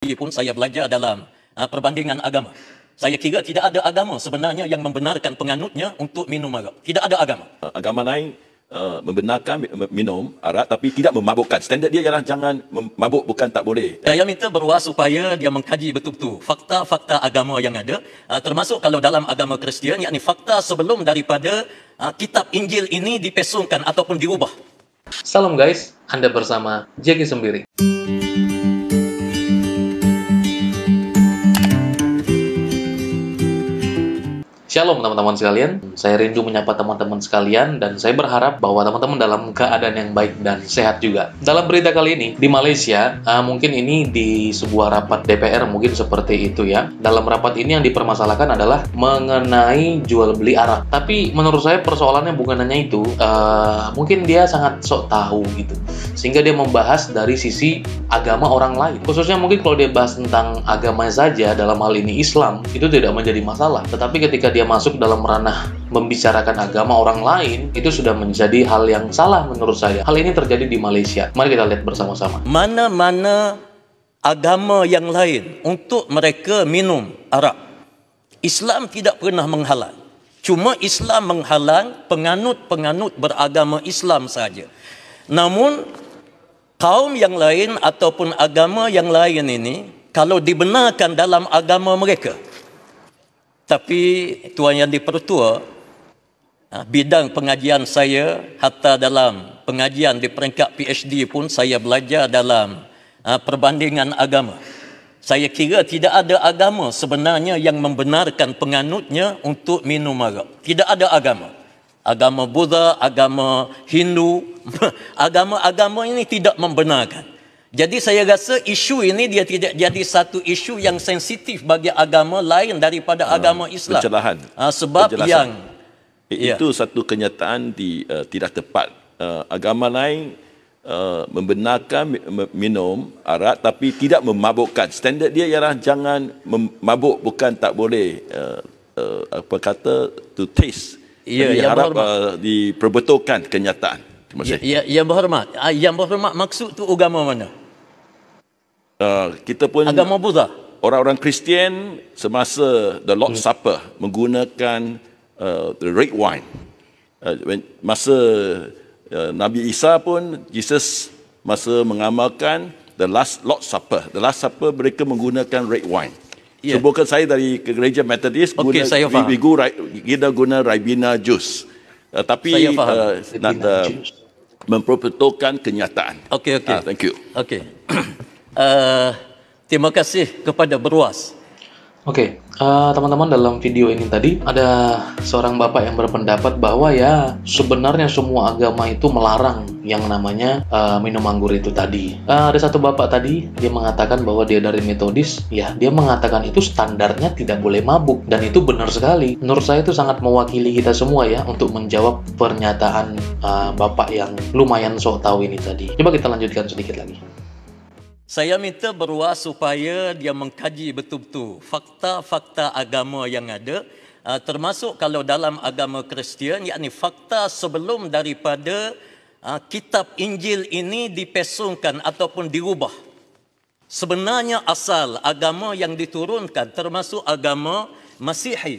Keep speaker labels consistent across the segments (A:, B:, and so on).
A: pun saya belajar dalam perbandingan agama. Saya kira tidak ada agama sebenarnya yang membenarkan penganutnya untuk minum arak. Tidak ada agama.
B: Agama lain membenarkan minum arak tapi tidak memabukkan. Standard dia ialah jangan mabuk, bukan tak boleh.
A: Saya minta beruas supaya dia mengkaji betul-betul fakta-fakta agama yang ada, termasuk kalau dalam agama Kristian, yakni fakta sebelum daripada kitab Injil ini dipesongkan ataupun diubah.
C: Salam guys, Anda bersama Jeki Sembiri. Shalom teman-teman sekalian, saya rindu menyapa teman-teman sekalian dan saya berharap bahwa teman-teman dalam keadaan yang baik dan sehat juga. Dalam berita kali ini, di Malaysia, mungkin ini di sebuah rapat DPR mungkin seperti itu ya. Dalam rapat ini yang dipermasalahkan adalah mengenai jual beli arak. Tapi menurut saya persoalannya bukan hanya itu, mungkin dia sangat sok tahu gitu. Sehingga dia membahas dari sisi agama orang lain. Khususnya mungkin kalau dia bahas tentang agamanya saja, dalam hal ini Islam, itu tidak menjadi masalah. Tetapi ketika dia masuk dalam ranah membicarakan agama orang lain, itu sudah menjadi hal yang salah menurut saya. Hal ini terjadi di Malaysia. Mari kita lihat bersama-sama.
A: Mana-mana agama yang lain untuk mereka minum arak, Islam tidak pernah menghalang. Cuma Islam menghalang penganut-penganut beragama Islam saja. Namun kaum yang lain ataupun agama yang lain ini, kalau dibenarkan dalam agama mereka, tapi Tuan Yang Dipertua, bidang pengajian saya, hatta dalam pengajian di peringkat PhD pun saya belajar dalam perbandingan agama. Saya kira tidak ada agama sebenarnya yang membenarkan penganutnya untuk minum arak. Tidak ada agama. Agama Buddha, agama Hindu, agama-agama ini tidak membenarkan. Jadi saya rasa isu ini dia tidak jadi satu isu yang sensitif bagi agama lain daripada agama Islam.
B: Pencerahan.
A: Sebab yang
B: itu satu kenyataan tidak tepat. Agama lain membenarkan minum arak tapi tidak memabukkan. Standard dia ialah jangan mabuk, bukan tak boleh. Apa kata, to taste.
A: Ya,
B: yang harap diperbetulkan kenyataan. Terima kasih.
A: Yang berhormat. Yang berhormat maksud tu agama mana?
B: Kita pun
A: agama Buddha.
B: Orang-orang Kristian semasa the Lord's Supper menggunakan the red wine. Masa Nabi Isa pun, Jesus masa mengamalkan the last Lord's Supper. The last Supper mereka menggunakan red wine.
A: Yeah.
B: So bukan saya dari gereja Methodist, kita guna Ribena juice. Tapi nak memperbetulkan kenyataan.
A: Okey.
B: Thank you.
A: Okey. Terima kasih kepada Beruas.
C: Oke, teman-teman, dalam video ini tadi ada seorang bapak yang berpendapat bahwa ya sebenarnya semua agama itu melarang yang namanya minum anggur itu tadi. Ada satu bapak tadi, dia mengatakan bahwa dia dari Metodis, ya dia mengatakan itu standarnya tidak boleh mabuk, dan itu benar sekali. Menurut saya itu sangat mewakili kita semua ya untuk menjawab pernyataan bapak yang lumayan sok tahu ini tadi. Coba kita lanjutkan sedikit lagi.
A: Saya minta Beruas supaya dia mengkaji betul-betul fakta-fakta agama yang ada, termasuk kalau dalam agama Kristian, yakni fakta sebelum daripada kitab Injil ini dipesongkan ataupun dirubah. Sebenarnya asal agama yang diturunkan termasuk agama Masihi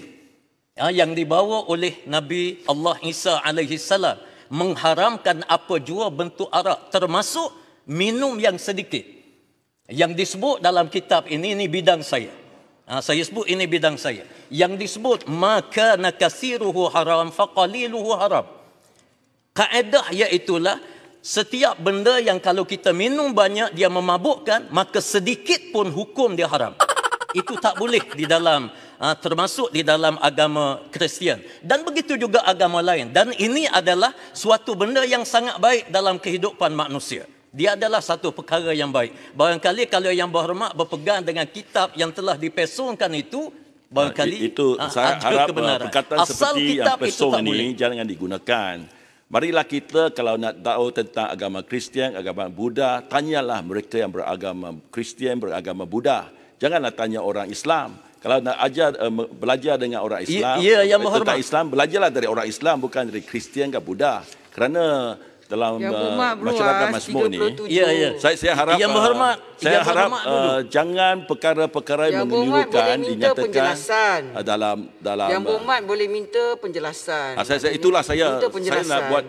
A: yang dibawa oleh Nabi Allah Isa alaihi salam mengharamkan apa jua bentuk arak, termasuk minum yang sedikit. Yang disebut dalam kitab ini bidang saya. Saya sebut ini bidang saya. Yang disebut maka nakasiruhu haram faqaliluhu haram. Kaedah iaitulah setiap benda yang kalau kita minum banyak dia memabukkan, maka sedikit pun hukum dia haram. Itu tak boleh di dalam termasuk di dalam agama Kristian. Dan begitu juga agama lain. Dan ini adalah suatu benda yang sangat baik dalam kehidupan manusia. Dia adalah satu perkara yang baik. Barangkali kalau yang berhormat berpegang dengan kitab yang telah dipesongkan itu, barangkali
B: itu saya harap
A: kebenaran.
B: perkataan
A: Asal
B: seperti
A: kitab
B: yang pesong
A: itu
B: ini jangan digunakan. Marilah kita kalau nak tahu tentang agama Kristian, agama Buddha, tanyalah mereka yang beragama Kristian, beragama Buddha. Janganlah tanya orang Islam. Kalau nak belajar dengan orang Islam, tentang Islam, belajarlah dari orang Islam, bukan dari Kristian ke Buddha. Kerana dalam masyarakat Masmur ni,
A: saya
B: harap Saya
A: Yang
B: harap
A: berhormat dulu.
B: jangan perkara-perkara yang
D: Yang berhormat boleh
B: memilukan
D: minta
B: dinyatakan
D: penjelasan.
B: dalam
D: Yang berhormat boleh minta penjelasan.
B: itulah saya
D: Minta
B: nak
D: penjelasan.
B: buat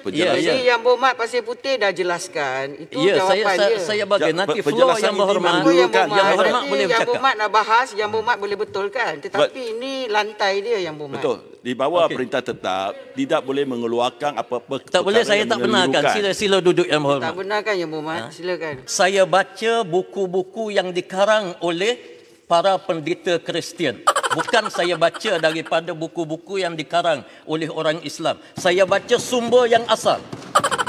B: penjelasan.
D: Jadi yang berhormat pasir putih dah jelaskan. Itu
A: Ya,
D: jawapan dia.
A: saya bagi nanti floor
B: penjelasan
A: yang
B: ini
A: berhormat.
B: mendahulukan
A: Yang berhormat
D: Nanti
A: boleh
D: yang
A: bercakap.
D: berhormat nak bahas, yang berhormat boleh betulkan. Tetapi ini lantai dia yang berhormat.
B: Betul. Di bawah
A: Okey.
B: perintah tetap tidak boleh mengeluarkan apa-apa
A: Tak boleh,
B: perkara
A: saya
B: yang
A: tak benarkan.
B: mengelirukan.
A: Sila duduk yang
D: Tak
A: berhormat.
D: benarkan yang berhormat. Silakan.
A: Saya baca buku-buku yang dikarang oleh para pendeta Kristian. Bukan saya baca daripada buku-buku yang dikarang oleh orang Islam. Saya baca sumber yang asal.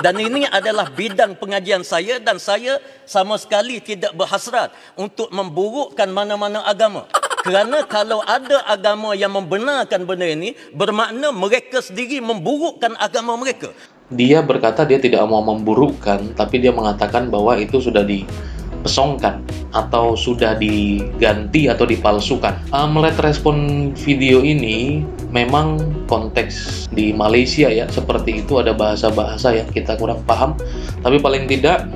A: Dan ini adalah bidang pengajian saya dan saya sama sekali tidak berhasrat untuk memburukkan mana-mana agama. Kerana kalau ada agama yang membenarkan benda ini, bermakna mereka sendiri memburukkan agama mereka.
C: Dia berkata dia tidak mau memburukkan, tapi dia mengatakan bahwa itu sudah dipesongkan atau sudah diganti atau dipalsukan. Melihat respon video ini, memang konteks di Malaysia ya seperti itu, ada bahasa-bahasa yang kita kurang paham, tapi paling tidak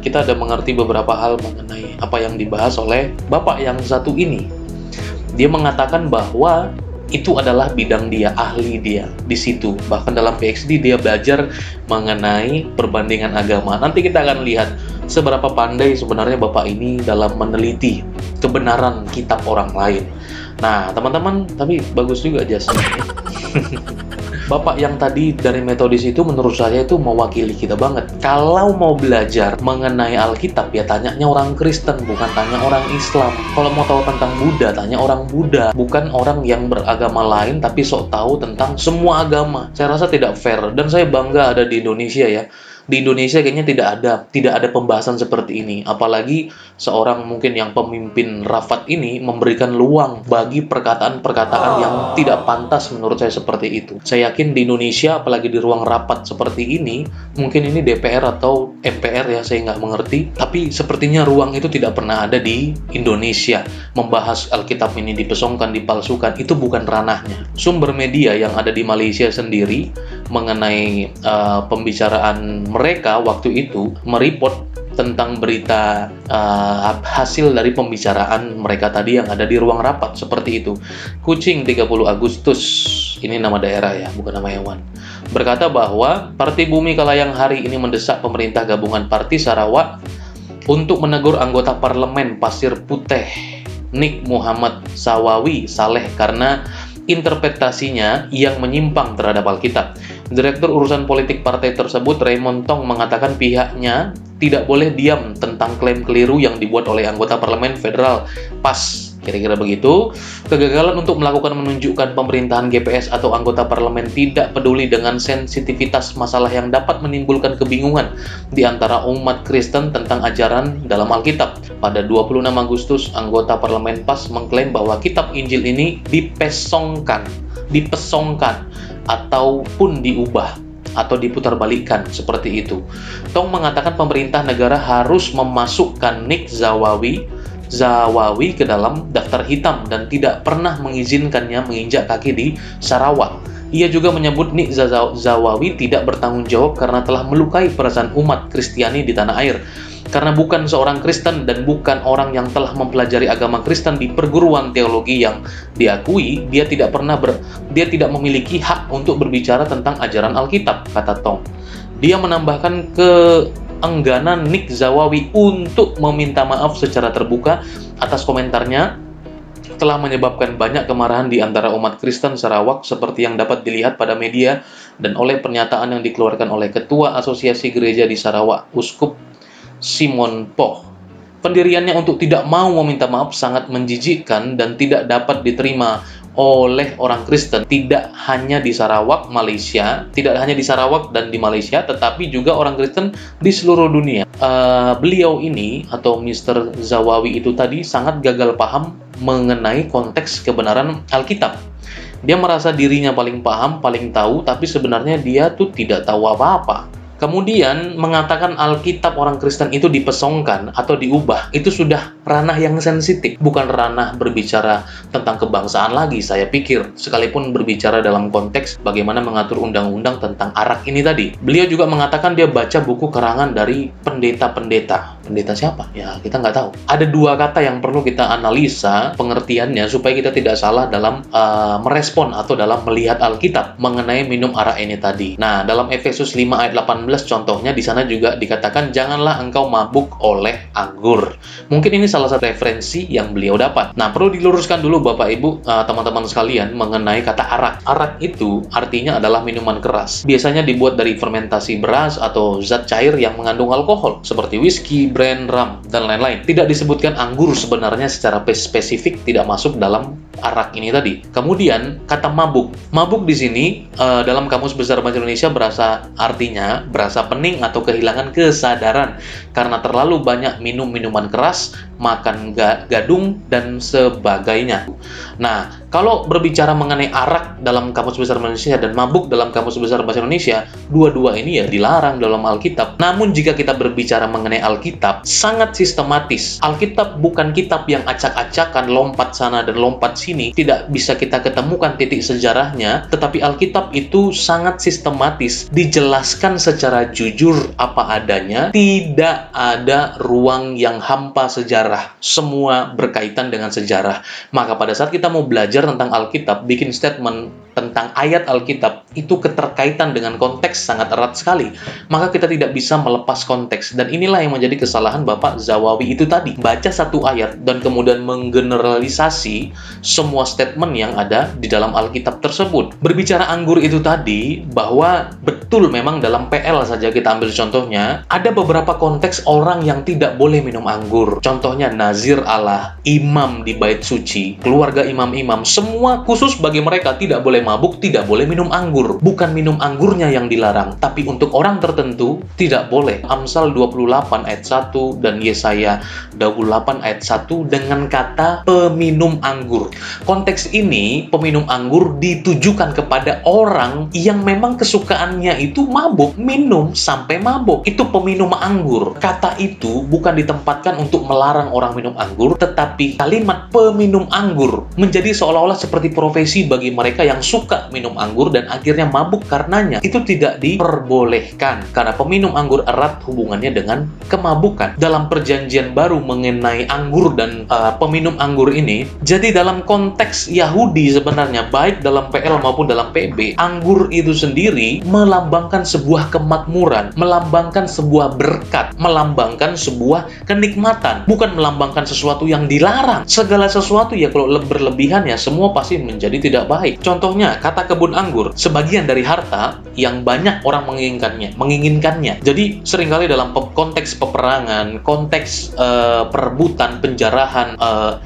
C: kita ada mengerti beberapa hal mengenai apa yang dibahas oleh bapak yang satu ini. Dia mengatakan bahwa itu adalah bidang dia, ahli dia di situ. Bahkan dalam PhD dia belajar mengenai perbandingan agama. Nanti kita akan lihat seberapa pandai sebenarnya bapak ini dalam meneliti kebenaran kitab orang lain. Nah, teman-teman, tapi bagus juga jasanya. Bapak yang tadi dari metodis itu menurut saya itu mewakili kita banget. Kalau mau belajar mengenai Alkitab ya tanyanya orang Kristen, bukan tanya orang Islam. Kalau mau tahu tentang Buddha, tanya orang Buddha, bukan orang yang beragama lain tapi sok tahu tentang semua agama. Saya rasa tidak fair dan saya bangga ada di Indonesia ya. Di Indonesia kayaknya tidak ada pembahasan seperti ini. Apalagi seorang mungkin yang pemimpin Rafat ini memberikan luang bagi perkataan-perkataan yang tidak pantas menurut saya seperti itu. Saya yakin di Indonesia, apalagi di ruang rapat seperti ini, mungkin ini DPR atau MPR ya, saya nggak mengerti. Tapi sepertinya ruang itu tidak pernah ada di Indonesia. Membahas Alkitab ini dipesongkan, dipalsukan, itu bukan ranahnya. Sumber media yang ada di Malaysia sendiri mengenai pembicaraan mereka waktu itu mereport tentang berita hasil dari pembicaraan mereka tadi yang ada di ruang rapat seperti itu. Kucing 30 Agustus, ini nama daerah ya, bukan nama hewan, berkata bahwa Parti Bumi Kalayang hari ini mendesak pemerintah gabungan Parti Sarawak untuk menegur anggota parlemen Pasir Putih Nik Muhammad Sawawi Saleh karena interpretasinya yang menyimpang terhadap Alkitab. Direktur Urusan Politik partai tersebut, Raymond Tong, mengatakan pihaknya tidak boleh diam tentang klaim keliru yang dibuat oleh anggota parlemen federal PAS. Kira-kira begitu. Kegagalan untuk melakukan menunjukkan pemerintahan GPS atau anggota parlemen tidak peduli dengan sensitivitas masalah yang dapat menimbulkan kebingungan di antara umat Kristen tentang ajaran dalam Alkitab. Pada 26 Agustus, anggota parlemen PAS mengklaim bahwa kitab Injil ini dipesongkan ataupun diubah atau diputarbalikkan seperti itu. Tong mengatakan pemerintah negara harus memasukkan Nik Zawawi ke dalam daftar hitam dan tidak pernah mengizinkannya menginjak kaki di Sarawak. Ia juga menyebut Nik Zawawi tidak bertanggung jawab karena telah melukai perasaan umat Kristiani di tanah air. Karena bukan seorang Kristen dan bukan orang yang telah mempelajari agama Kristen di perguruan teologi yang diakui, dia tidak memiliki hak untuk berbicara tentang ajaran Alkitab, kata Tong. Dia menambahkan keengganan Nik Zawawi untuk meminta maaf secara terbuka atas komentarnya telah menyebabkan banyak kemarahan di antara umat Kristen Sarawak seperti yang dapat dilihat pada media dan oleh pernyataan yang dikeluarkan oleh Ketua Asosiasi Gereja di Sarawak, Uskup Simon Poh. Pendiriannya untuk tidak mau meminta maaf sangat menjijikkan dan tidak dapat diterima oleh orang Kristen, tidak hanya di Sarawak, Malaysia, tidak hanya di Sarawak dan di Malaysia, tetapi juga orang Kristen di seluruh dunia. Beliau ini atau Mr. Zawawi itu tadi sangat gagal paham mengenai konteks kebenaran Alkitab. Dia merasa dirinya paling paham, paling tahu, tapi sebenarnya dia tuh tidak tahu apa-apa. Kemudian mengatakan Alkitab orang Kristen itu dipesongkan atau diubah, itu sudah ranah yang sensitif, bukan ranah berbicara tentang kebangsaan lagi, saya pikir. Sekalipun berbicara dalam konteks bagaimana mengatur undang-undang tentang arak ini tadi. Beliau juga mengatakan dia baca buku karangan dari pendeta-pendeta. Pendeta siapa? Ya, kita nggak tahu. Ada dua kata yang perlu kita analisa pengertiannya supaya kita tidak salah dalam merespon atau dalam melihat Alkitab mengenai minum arak ini tadi. Nah, dalam Efesus 5 ayat 18 contohnya di sana juga dikatakan janganlah engkau mabuk oleh anggur. Mungkin ini salah satu referensi yang beliau dapat. Nah, perlu diluruskan dulu Bapak Ibu, teman-teman sekalian mengenai kata arak. Arak itu artinya adalah minuman keras. Biasanya dibuat dari fermentasi beras atau zat cair yang mengandung alkohol seperti whisky, brand, rum, dan lain-lain. Tidak disebutkan anggur sebenarnya secara spesifik, tidak masuk dalam arak ini tadi. Kemudian kata mabuk. Mabuk di sini dalam Kamus Besar Bahasa Indonesia artinya berasa pening atau kehilangan kesadaran karena terlalu banyak minum minuman keras, makan gadung dan sebagainya. Nah, kalau berbicara mengenai arak dalam Kamus Besar Bahasa Indonesia dan mabuk dalam Kamus Besar Bahasa Indonesia, dua-dua ini ya dilarang dalam Alkitab. Namun jika kita berbicara mengenai Alkitab, sangat sistematis. Alkitab bukan kitab yang acak-acakan, lompat sana dan lompat sini, tidak bisa kita ketemukan titik sejarahnya, tetapi Alkitab itu sangat sistematis, dijelaskan secara jujur apa adanya, tidak ada ruang yang hampa sejarah, semua berkaitan dengan sejarah. Maka pada saat kita mau belajar tentang Alkitab, bikin statement tentang ayat Alkitab, itu keterkaitan dengan konteks sangat erat sekali. Maka kita tidak bisa melepas konteks. Dan inilah yang menjadi kesalahan Bapak Zawawi itu tadi. Baca satu ayat dan kemudian menggeneralisasi semua statement yang ada di dalam Alkitab tersebut. Berbicara anggur itu tadi, bahwa betul memang dalam PL saja kita ambil contohnya, ada beberapa konteks orang yang tidak boleh minum anggur. Contohnya Nazir Allah, imam di bait suci, keluarga imam-imam, semua khusus bagi mereka tidak boleh mabuk, tidak boleh minum anggur. Bukan minum anggurnya yang dilarang, tapi untuk orang tertentu tidak boleh. Amsal 28 ayat 1 dan Yesaya 28 ayat 1 dengan kata peminum anggur. Konteks ini, peminum anggur ditujukan kepada orang yang memang kesukaannya itu mabuk, minum sampai mabuk. Itu peminum anggur. Kata itu bukan ditempatkan untuk melarang orang minum anggur, tetapi kalimat peminum anggur menjadi seolah-olah seperti profesi bagi mereka yang suka minum anggur dan akhirnya mabuk karenanya. Itu tidak diperbolehkan karena peminum anggur erat hubungannya dengan kemabukan. Dalam perjanjian baru mengenai anggur dan peminum anggur ini, jadi dalam konteks Yahudi sebenarnya, baik dalam PL maupun dalam PB, anggur itu sendiri melambangkan sebuah kemakmuran, melambangkan sebuah berkat, melambangkan sebuah kenikmatan, bukan melambangkan sesuatu yang dilarang. Segala sesuatu ya kalau berlebihan ya semua pasti menjadi tidak baik. Contohnya kata kebun anggur, sebagian dari harta yang banyak orang menginginkannya. Jadi seringkali dalam konteks peperangan, konteks perebutan, penjarahan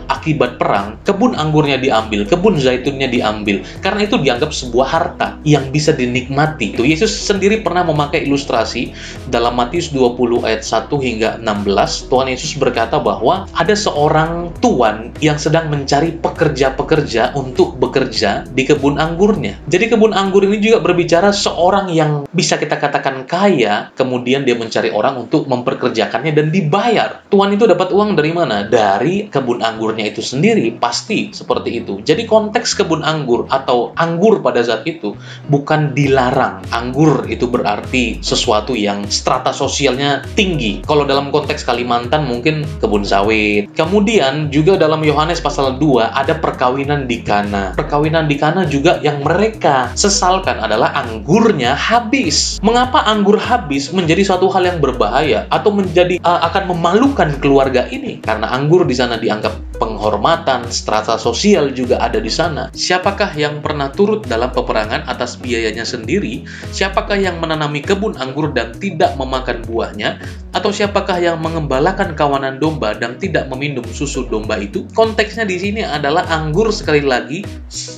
C: akibat perang, kebun anggurnya diambil, kebun zaitunnya diambil, karena itu dianggap sebuah harta yang bisa dinikmati. Itu Yesus sendiri pernah memakai ilustrasi dalam Matius 20 ayat 1 hingga 16. Tuhan Yesus berkata bahwa ada seorang tuan yang sedang mencari pekerja-pekerja untuk bekerja di kebun anggurnya. Jadi kebun anggur ini juga berbicara seorang yang bisa kita katakan kaya, kemudian dia mencari orang untuk memperkerjakannya dan dibayar. Tuan itu dapat uang dari mana? Dari kebun anggurnya itu sendiri, pasti seperti itu. Jadi konteks kebun anggur atau anggur pada saat itu bukan dilarang. Anggur itu berarti sesuatu yang strata sosialnya tinggi. Kalau dalam konteks Kalimantan mungkin kebun sawit. Kemudian juga dalam Yohanes pasal 2 ada perkawinan di Kana. Perkawinan di Kana juga yang mereka sesalkan adalah anggurnya habis. Mengapa anggur habis menjadi suatu hal yang berbahaya atau menjadi akan memalukan keluarga ini? Karena anggur di sana dianggap penghormatan, strata sosial juga ada di sana. Siapakah yang pernah turut dalam peperangan atas biayanya sendiri? Siapakah yang menanami kebun anggur dan tidak memakan buahnya? Atau siapakah yang mengembalakan kawanan domba dan tidak meminum susu domba itu? Konteksnya di sini adalah anggur sekali lagi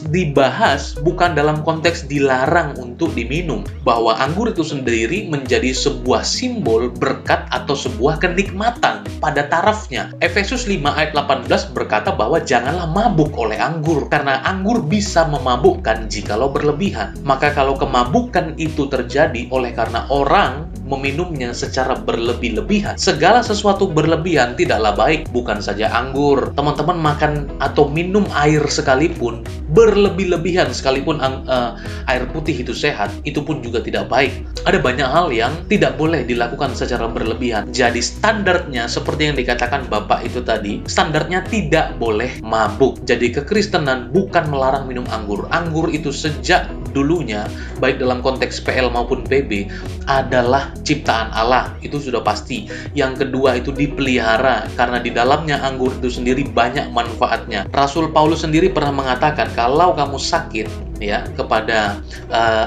C: dibahas bukan dalam konteks dilarang untuk diminum. Bahwa anggur itu sendiri menjadi sebuah simbol berkat atau sebuah kenikmatan pada tarafnya. Efesus 5 ayat 18 berkata bahwa janganlah mabuk oleh anggur, karena anggur bisa memabukkan jikalau berlebihan. Maka kalau kemabukan itu terjadi oleh karena orang meminumnya secara berlebih-lebihan. Segala sesuatu berlebihan tidaklah baik, bukan saja anggur. Teman-teman makan atau minum air sekalipun, berlebih-lebihan sekalipun air putih itu sehat, itu pun juga tidak baik. Ada banyak hal yang tidak boleh dilakukan secara berlebihan. Jadi standarnya seperti yang dikatakan Bapak itu tadi, standarnya tidak boleh mabuk. Jadi kekristenan bukan melarang minum anggur. Anggur itu sejak dulunya, baik dalam konteks PL maupun PB, adalah ciptaan Allah. Itu sudah pasti. Yang kedua itu dipelihara, karena di dalamnya anggur itu sendiri banyak manfaatnya. Rasul Paulus sendiri pernah mengatakan, kalau kamu sakit, ya, kepada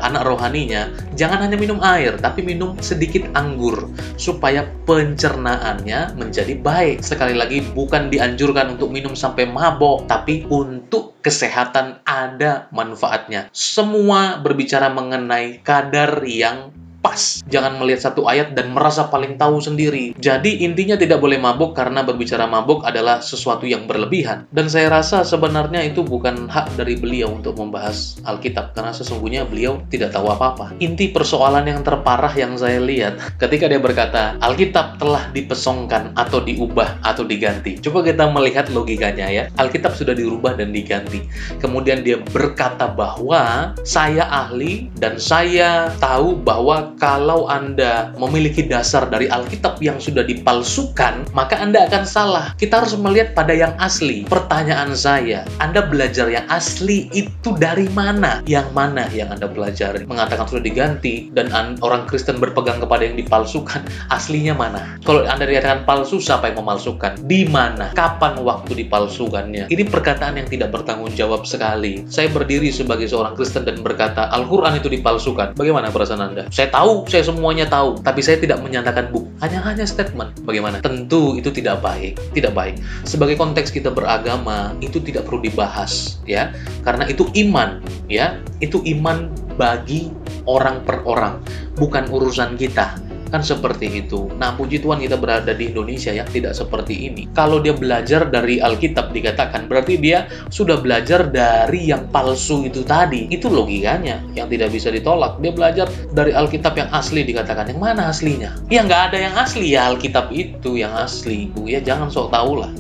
C: anak rohaninya, jangan hanya minum air, tapi minum sedikit anggur supaya pencernaannya menjadi baik. Sekali lagi, bukan dianjurkan untuk minum sampai mabok, tapi untuk kesehatan ada manfaatnya. Semua berbicara mengenai kadar yang pas. Jangan melihat satu ayat dan merasa paling tahu sendiri. Jadi intinya tidak boleh mabuk, karena berbicara mabuk adalah sesuatu yang berlebihan. Dan saya rasa sebenarnya itu bukan hak dari beliau untuk membahas Alkitab, karena sesungguhnya beliau tidak tahu apa-apa. Inti persoalan yang terparah yang saya lihat ketika dia berkata Alkitab telah dipesongkan atau diubah atau diganti. Coba kita melihat logikanya ya. Alkitab sudah dirubah dan diganti. Kemudian dia berkata bahwa saya ahli dan saya tahu bahwa kalau Anda memiliki dasar dari Alkitab yang sudah dipalsukan, maka Anda akan salah. Kita harus melihat pada yang asli. Pertanyaan saya, Anda belajar yang asli itu dari mana? Yang mana yang Anda pelajari? Mengatakan sudah diganti, dan orang Kristen berpegang kepada yang dipalsukan. Aslinya mana? Kalau Anda dikatakan palsu, siapa yang memalsukan? Di mana? Kapan waktu dipalsukannya? Ini perkataan yang tidak bertanggung jawab sekali. Saya berdiri sebagai seorang Kristen dan berkata, Al-Quran itu dipalsukan. Bagaimana perasaan Anda? Saya tahu, saya semuanya tahu, tapi saya tidak menyatakan bukti. Hanya statement. Bagaimana? Tentu itu tidak baik. Tidak baik. Sebagai konteks kita beragama, itu tidak perlu dibahas, ya. Karena itu iman, ya. Itu iman bagi orang per orang, bukan urusan kita. Kan seperti itu. Nah, puji Tuhan kita berada di Indonesia yang tidak seperti ini. Kalau dia belajar dari Alkitab dikatakan, berarti dia sudah belajar dari yang palsu itu tadi. Itu logikanya yang tidak bisa ditolak. Dia belajar dari Alkitab yang asli dikatakan. Yang mana aslinya? Ya nggak ada yang asli ya, Alkitab itu yang asli. Ya jangan sok tahu lah.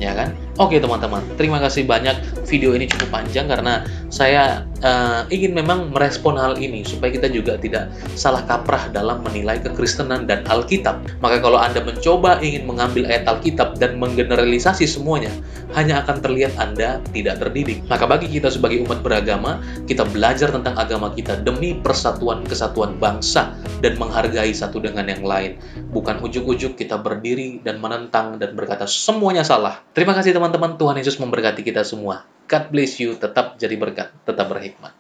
C: Ya kan? Oke teman-teman, terima kasih banyak. Video ini cukup panjang karena saya ingin memang merespon hal ini supaya kita juga tidak salah kaprah dalam menilai kekristenan dan Alkitab. Maka kalau Anda mencoba ingin mengambil ayat Alkitab dan menggeneralisasi semuanya, hanya akan terlihat Anda tidak terdidik. Maka bagi kita sebagai umat beragama, kita belajar tentang agama kita demi persatuan kesatuan bangsa dan menghargai satu dengan yang lain. Bukan ujuk-ujuk kita berdiri dan menentang dan berkata semuanya salah. Terima kasih teman-teman, Tuhan Yesus memberkati kita semua. God bless you, tetap jadi berkat, tetap berhikmat.